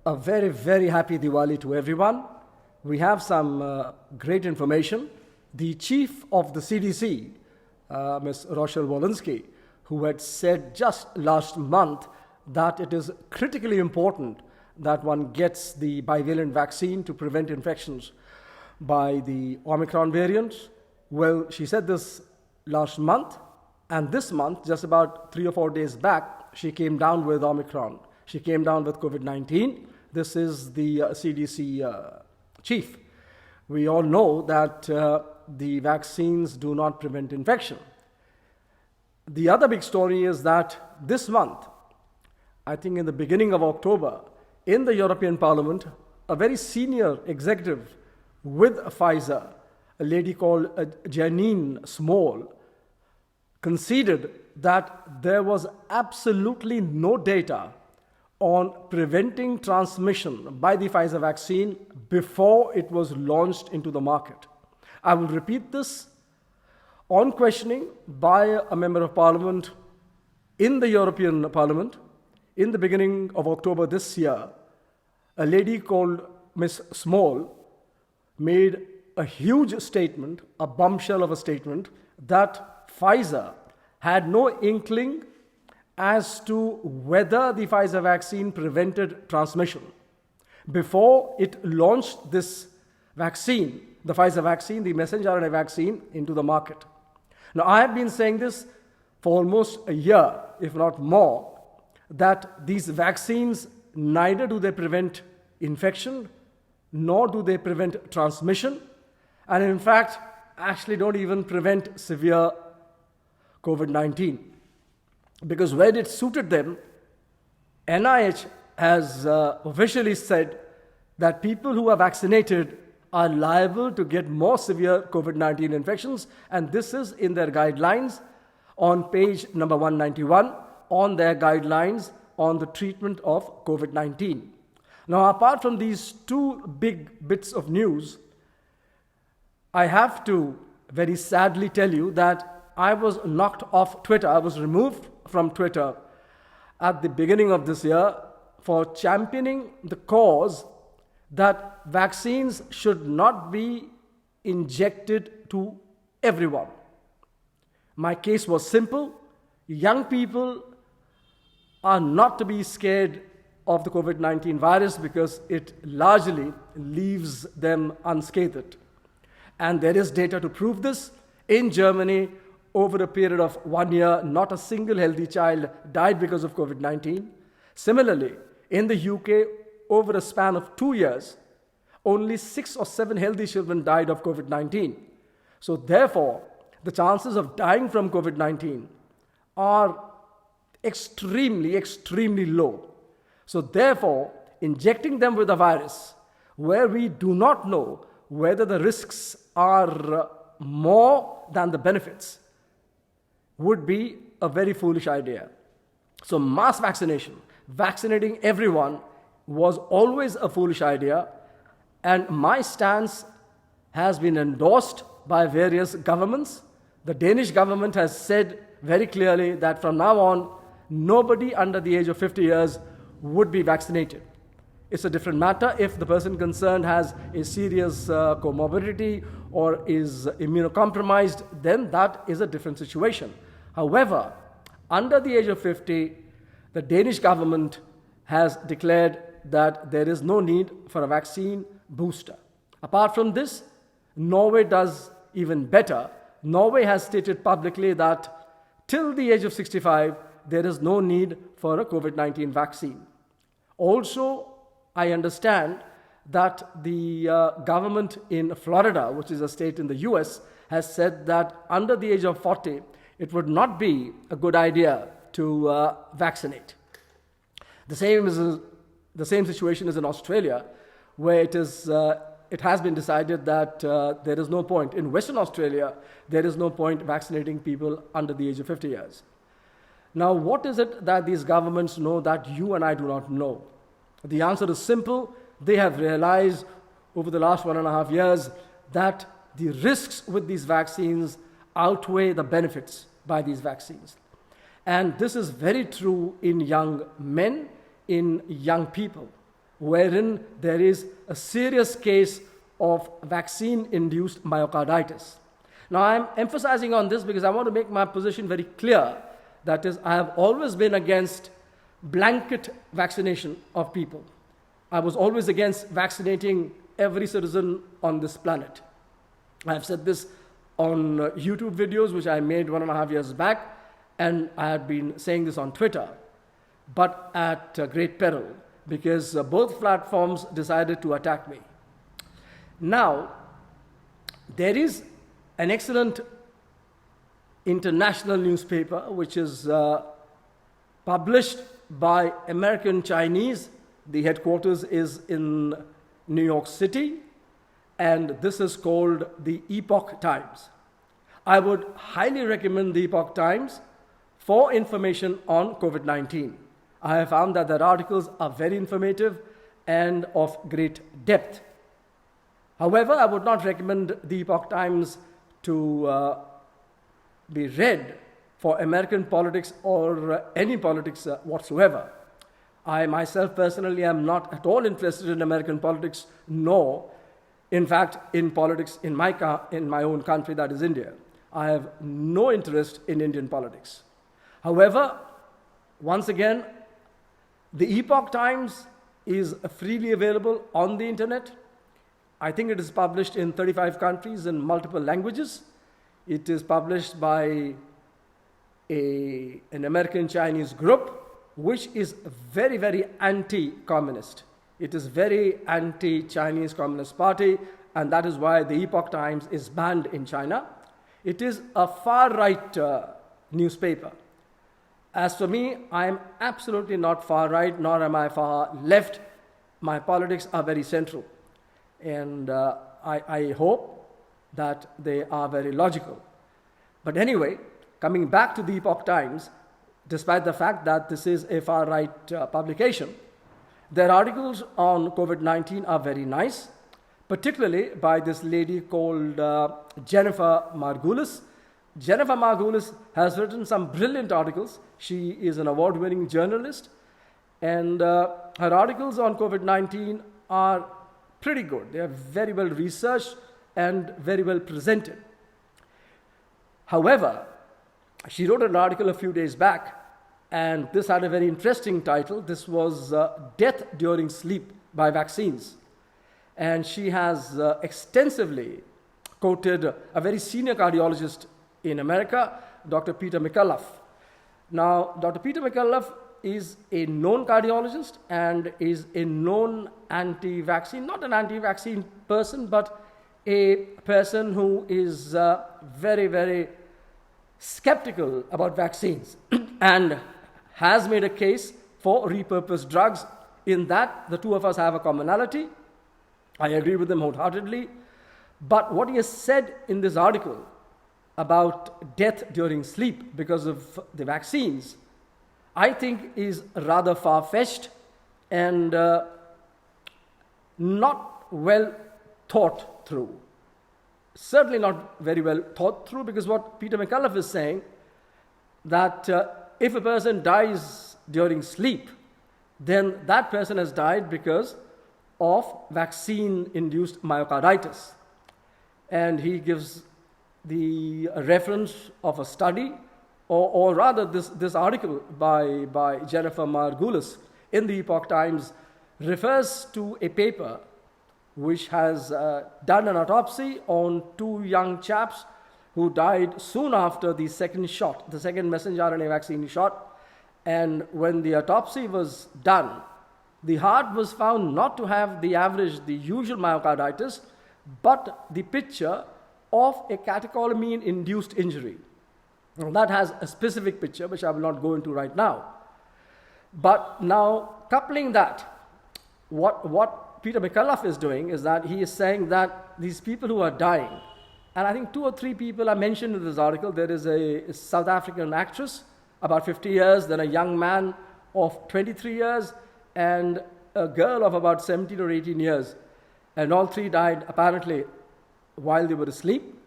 A very, very happy Diwali to everyone. We have some great information. The chief of the CDC, Ms. Rochelle Walensky, who had said just last month that it is critically important that one gets the bivalent vaccine to prevent infections by the Omicron variant. Well, she said this last month, and this month, just about 3 or 4 days back, she came down with Omicron. She came down with COVID-19. This is the CDC chief. We all know that the vaccines do not prevent infection. The other big story is that this month, I think in the beginning of October, in the European Parliament, a very senior executive with Pfizer, a lady called Janine Small, conceded that there was absolutely no data on preventing transmission by the Pfizer vaccine before it was launched into the market. I will repeat this. On questioning by a member of parliament in the European Parliament, in the beginning of October this year, a lady called Ms. Small made a huge statement, a bombshell of a statement, that Pfizer had no inkling as to whether the Pfizer vaccine prevented transmission before it launched this vaccine, the Pfizer vaccine, the messenger RNA vaccine, into the market. Now, I have been saying this for almost a year, if not more, that these vaccines, neither do they prevent infection, nor do they prevent transmission, and in fact, actually don't even prevent severe COVID-19. Because when it suited them, NIH has officially said that people who are vaccinated are liable to get more severe COVID-19 infections, and this is in their guidelines on page number 191 on their guidelines on the treatment of COVID-19. Now, apart from these two big bits of news, I have to very sadly tell you that I was knocked off Twitter. I was removed from Twitter at the beginning of this year for championing the cause that vaccines should not be injected to everyone. My case was simple. Young people are not to be scared of the COVID-19 virus because it largely leaves them unscathed. And there is data to prove this. In Germany, over a period of 1 year, not a single healthy child died because of COVID-19. Similarly, in the UK, over a span of 2 years, only 6 or 7 healthy children died of COVID-19. So therefore, the chances of dying from COVID-19 are extremely, extremely low. So therefore, injecting them with a virus where we do not know whether the risks are more than the benefits would be a very foolish idea. So mass vaccination, vaccinating everyone, was always a foolish idea, and my stance has been endorsed by various governments. The Danish government has said very clearly that from now on, nobody under the age of 50 years would be vaccinated. It's a different matter if the person concerned has a serious comorbidity or is immunocompromised, then that is a different situation. However, under the age of 50, the Danish government has declared that there is no need for a vaccine booster. Apart from this, Norway does even better. Norway has stated publicly that till the age of 65, there is no need for a COVID-19 vaccine. Also, I understand that the government in Florida, which is a state in the US, has said that under the age of 40, it would not be a good idea to vaccinate. The same situation is in Australia, where it has been decided that there is no point. In Western Australia, there is no point vaccinating people under the age of 50 years. Now, what is it that these governments know that you and I do not know? The answer is simple. They have realized over the last 1.5 years that the risks with these vaccines outweigh the benefits by these vaccines. And this is very true in young men, in young people. wherein there is a serious case of vaccine-induced myocarditis. Now, I'm emphasizing on this because I want to make my position very clear. That is, I have always been against blanket vaccination of people. I was always against vaccinating every citizen on this planet. I have said this on YouTube videos, which I made 1.5 years back, and I had been saying this on Twitter, but at great peril, because both platforms decided to attack me. Now, there is an excellent international newspaper which is published by American Chinese. The headquarters is in New York City, and this is called the Epoch Times. I would highly recommend the Epoch Times for information on COVID-19. I have found that their articles are very informative and of great depth. However, I would not recommend the Epoch Times to be read for American politics or any politics whatsoever. I myself personally am not at all interested in American politics, nor, in fact, in politics in my own country, that is India. I have no interest in Indian politics. However, once again, the Epoch Times is freely available on the internet. I think it is published in 35 countries in multiple languages. It is published by an American Chinese group, which is very, very anti-communist. It is very anti-Chinese Communist Party, and that is why the Epoch Times is banned in China. It is a far-right newspaper. As for me, I am absolutely not far-right, nor am I far-left. My politics are very central, and I hope that they are very logical. But anyway, coming back to the Epoch Times, despite the fact that this is a far-right publication, their articles on COVID-19 are very nice, particularly by this lady called Jennifer Margulis. Jennifer Margulis has written some brilliant articles. She is an award-winning journalist, and her articles on COVID-19 are pretty good. They are very well researched and very well presented. However, she wrote an article a few days back, and this had a very interesting title. This was Death During Sleep by Vaccines. And she has extensively quoted a very senior cardiologist in America, Dr. Peter McCullough. Now, Dr. Peter McCullough is a known cardiologist and is a known anti-vaccine, not an anti-vaccine person, but a person who is very, very skeptical about vaccines and has made a case for repurposed drugs. In that, the two of us have a commonality. I agree with him wholeheartedly. But what he has said in this article about death during sleep because of the vaccines, I think is rather far-fetched and not well thought through. Certainly not very well thought through, because what Peter McCullough is saying, that if a person dies during sleep, then that person has died because of vaccine-induced myocarditis. And he gives the reference of a study, or rather this article by Jennifer Margulis in the Epoch Times refers to a paper which has done an autopsy on two young chaps who died soon after the second shot, the second messenger RNA vaccine shot. And when the autopsy was done, the heart was found not to have the usual myocarditis, but the picture of a catecholamine-induced injury. Now, that has a specific picture, which I will not go into right now. But now, coupling that, what Peter McCullough is doing is that he is saying that these people who are dying, and I think 2 or 3 people are mentioned in this article. There is a South African actress, about 50 years, then a young man of 23 years, and a girl of about 17 or 18 years. And all 3 died apparently while they were asleep,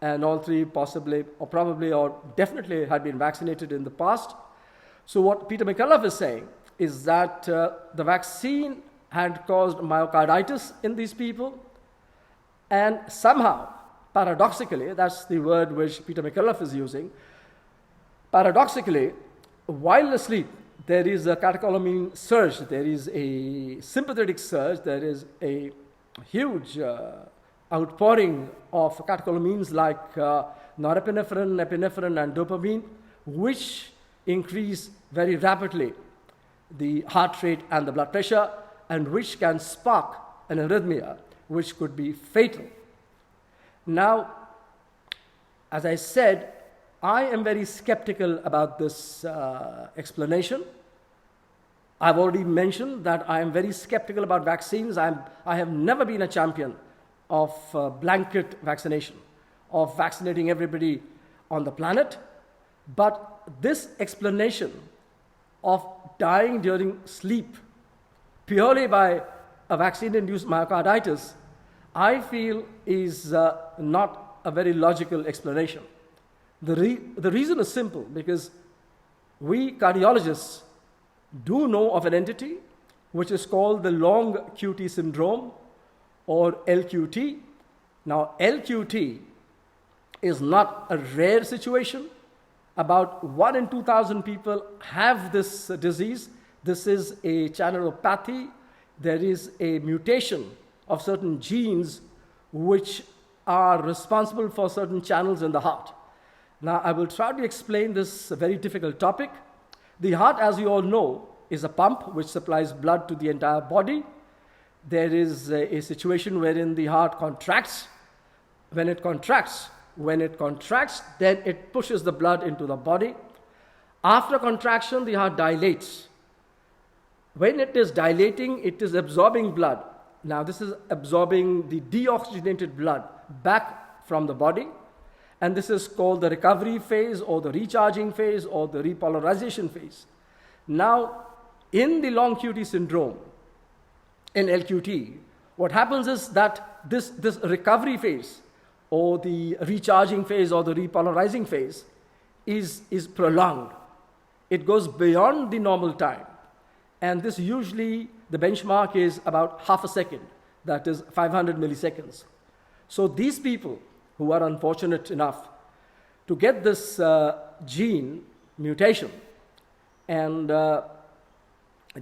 and all 3 possibly, or probably, or definitely had been vaccinated in the past. So what Peter McCullough is saying is that the vaccine had caused myocarditis in these people. And somehow, paradoxically, that's the word which Peter McCullough is using, paradoxically, while asleep, there is a catecholamine surge, there is a sympathetic surge, there is a huge outpouring of catecholamines like norepinephrine, epinephrine, and dopamine, which increase very rapidly the heart rate and the blood pressure, and which can spark an arrhythmia, which could be fatal. Now, as I said, I am very skeptical about this explanation. I've already mentioned that I am very skeptical about vaccines. I have never been a champion of blanket vaccination, of vaccinating everybody on the planet. But this explanation of dying during sleep purely by a vaccine-induced myocarditis, I feel is not a very logical explanation. The reason is simple, because we cardiologists do know of an entity which is called the long QT syndrome, or LQT. Now, LQT is not a rare situation. About 1 in 2,000 people have this disease. This is a channelopathy. There is a mutation of certain genes which are responsible for certain channels in the heart. Now, I will try to explain this very difficult topic. The heart, as you all know, is a pump which supplies blood to the entire body. There is a situation wherein the heart contracts. When it contracts, then it pushes the blood into the body. After contraction, the heart dilates. When it is dilating, it is absorbing blood. Now, this is absorbing the deoxygenated blood back from the body. And this is called the recovery phase, or the recharging phase, or the repolarization phase. Now, in the long QT syndrome, in LQT, what happens is that this recovery phase, or the recharging phase, or the repolarizing phase, is prolonged. It goes beyond the normal time. And this usually, the benchmark is about half a second, that is 500 milliseconds. So these people who are unfortunate enough to get this gene mutation, and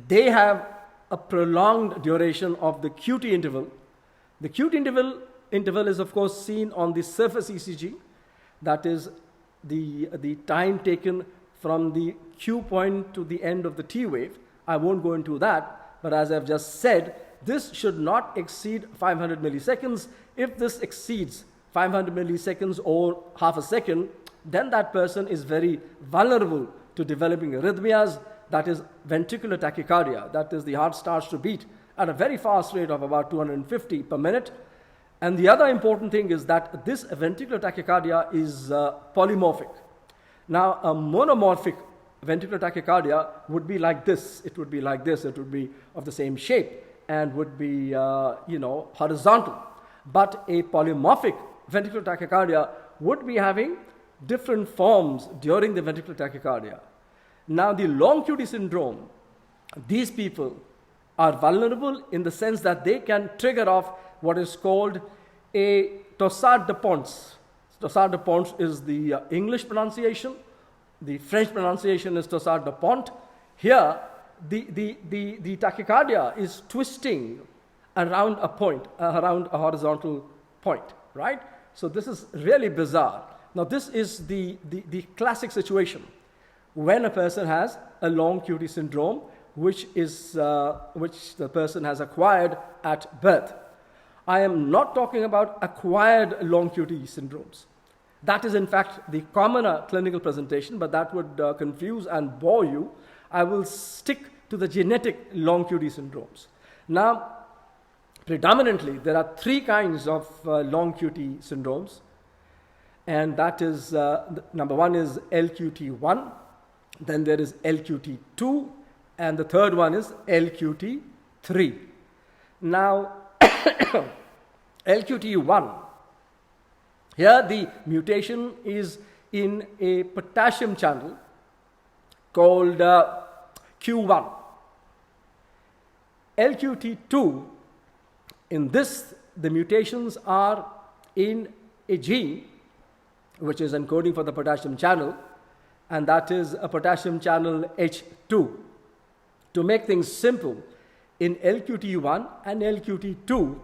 they have a prolonged duration of the QT interval. The QT interval is, of course, seen on the surface ECG. That is the time taken from the Q point to the end of the T wave. I won't go into that, but as I've just said, this should not exceed 500 milliseconds. If this exceeds 500 milliseconds or half a second, then that person is very vulnerable to developing arrhythmias, that is ventricular tachycardia. That is, the heart starts to beat at a very fast rate of about 250 per minute. And the other important thing is that this ventricular tachycardia is polymorphic. Now, a monomorphic ventricular tachycardia would be like this. It would be like this. It would be of the same shape and would be, horizontal. But a polymorphic ventricular tachycardia would be having different forms during the ventricular tachycardia. Now, the long QT syndrome, these people are vulnerable in the sense that they can trigger off what is called a torsade de Ponce. Torsade de Ponce is the English pronunciation. The French pronunciation is torsade de Ponte. Here, the tachycardia is twisting around a point, around a horizontal point, right? So this is really bizarre. Now, this is the classic situation when a person has a long QT syndrome, which the person has acquired at birth. I am not talking about acquired long QT syndromes. That is, in fact, the commoner clinical presentation, but that would confuse and bore you. I will stick to the genetic long QT syndromes. Now, predominantly, there are 3 kinds of long QT syndromes, and that is, number 1 is LQT1, then there is LQT2, and the third one is LQT3. Now, LQT1, here the mutation is in a potassium channel called Q1. LQT2, in this, the mutations are in a gene which is encoding for the potassium channel, and that is a potassium channel H2. To make things simple, in LQT1 and LQT2,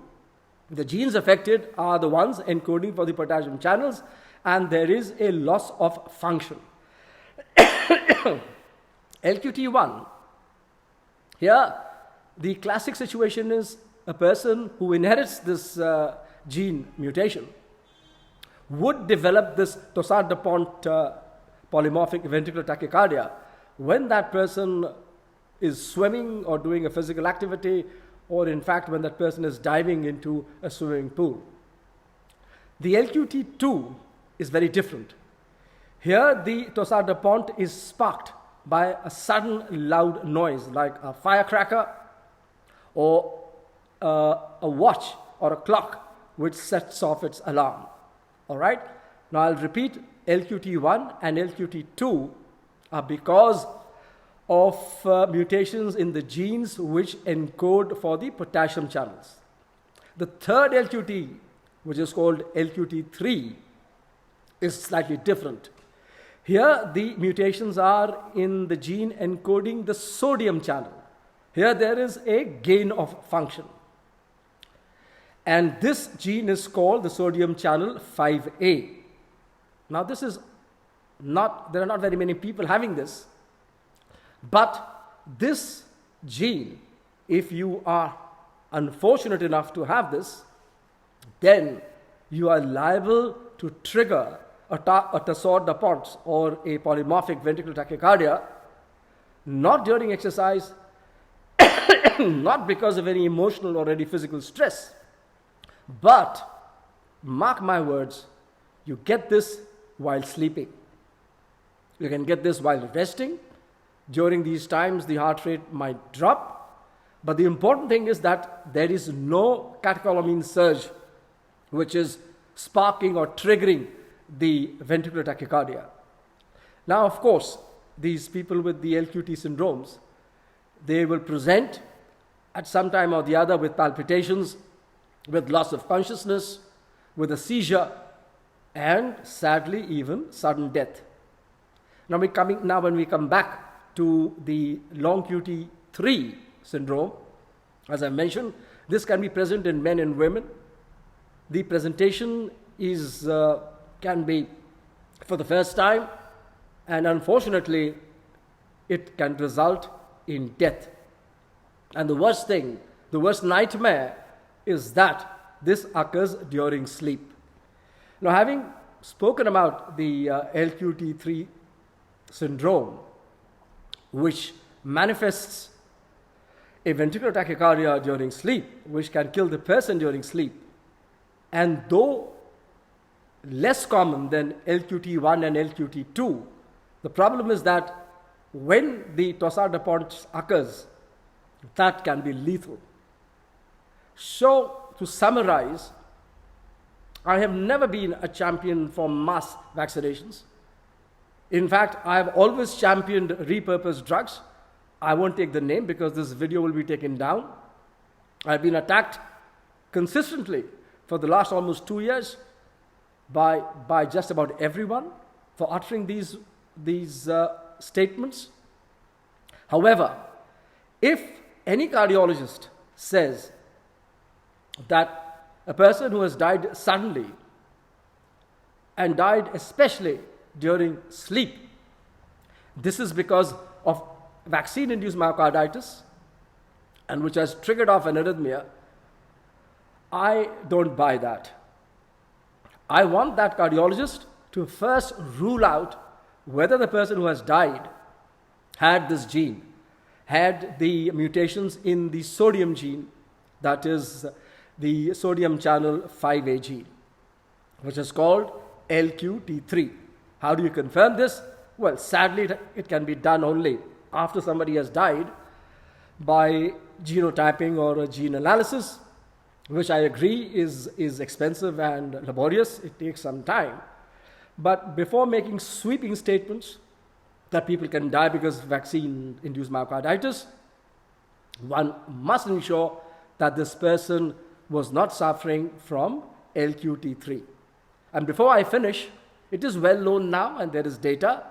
the genes affected are the ones encoding for the potassium channels, and there is a loss of function. LQT1, here the classic situation is a person who inherits this gene mutation would develop this Torsades-de-Pont polymorphic ventricular tachycardia when that person is swimming or doing a physical activity, or in fact when that person is diving into a swimming pool. The LQT2 is very different. Here the Torsades-de-Pont is sparked by a sudden loud noise like a firecracker or a watch or a clock which sets off its alarm. All right? Now I'll repeat, LQT1 and LQT2 are because of mutations in the genes which encode for the potassium channels. The third LQT, which is called LQT3, is slightly different. Here the mutations are in the gene encoding the sodium channel. Here there is a gain of function. And this gene is called the sodium channel 5A. Now this is not, there are not very many people having this, but this gene, if you are unfortunate enough to have this, then you are liable to trigger a Torsades-de-Pont or a polymorphic ventricular tachycardia, not during exercise, not because of any emotional or any physical stress, but mark my words, you get this while sleeping. You can get this while resting. During these times, the heart rate might drop. But the important thing is that there is no catecholamine surge which is sparking or triggering the ventricular tachycardia. Now, of course, these people with the LQT syndromes, they will present at some time or the other with palpitations, with loss of consciousness, with a seizure, and sadly even sudden death. Now when we come back to the long QT3 syndrome, as I mentioned, this can be present in men and women. The presentation is can be for the first time, and unfortunately it can result in death. And the worst thing, the worst nightmare is that this occurs during sleep. Now, having spoken about the LQT3 syndrome, which manifests a ventricular tachycardia during sleep, which can kill the person during sleep, and though less common than LQT1 and LQT2, the problem is that when the Torsades-de-Pont occurs, that can be lethal. So, to summarize, I have never been a champion for mass vaccinations. In fact, I have always championed repurposed drugs. I won't take the name because this video will be taken down. I've been attacked consistently for the last almost 2 years by just about everyone for uttering these statements. However, if any cardiologist says that a person who has died suddenly and died especially during sleep, this is because of vaccine-induced myocarditis and which has triggered off an arrhythmia, I don't buy that. I want that cardiologist to first rule out whether the person who has died had this gene, had the mutations in the sodium gene, that is the sodium channel 5A gene, which is called LQT3. How do you confirm this? Well, sadly, it can be done only after somebody has died by genotyping or a gene analysis, which I agree is expensive and laborious. It takes some time. But before making sweeping statements that people can die because vaccine-induced myocarditis, one must ensure that this person was not suffering from LQT3. And before I finish, it is well known now, and there is data,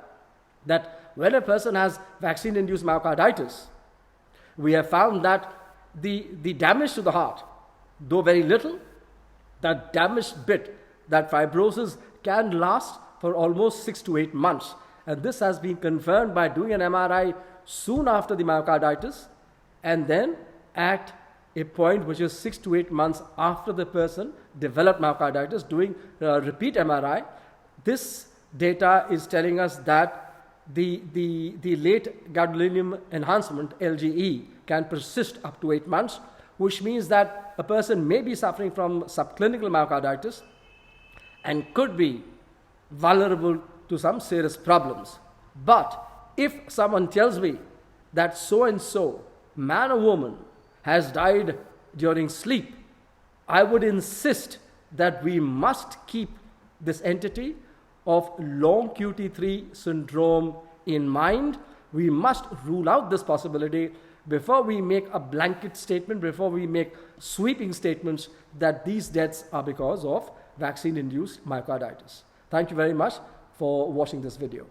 that when a person has vaccine-induced myocarditis, we have found that the damage to the heart, though very little, that damaged bit, that fibrosis can last for almost 6 to 8 months. And this has been confirmed by doing an MRI soon after the myocarditis, and then at a point which is 6 to 8 months after the person developed myocarditis, doing repeat MRI. This data is telling us that the late gadolinium enhancement, LGE, can persist up to 8 months, which means that a person may be suffering from subclinical myocarditis and could be vulnerable to some serious problems. But if someone tells me that so-and-so, man or woman, has died during sleep, I would insist that we must keep this entity of long QT3 syndrome in mind. We must rule out this possibility before we make a blanket statement, before we make sweeping statements that these deaths are because of vaccine-induced myocarditis. Thank you very much for watching this video.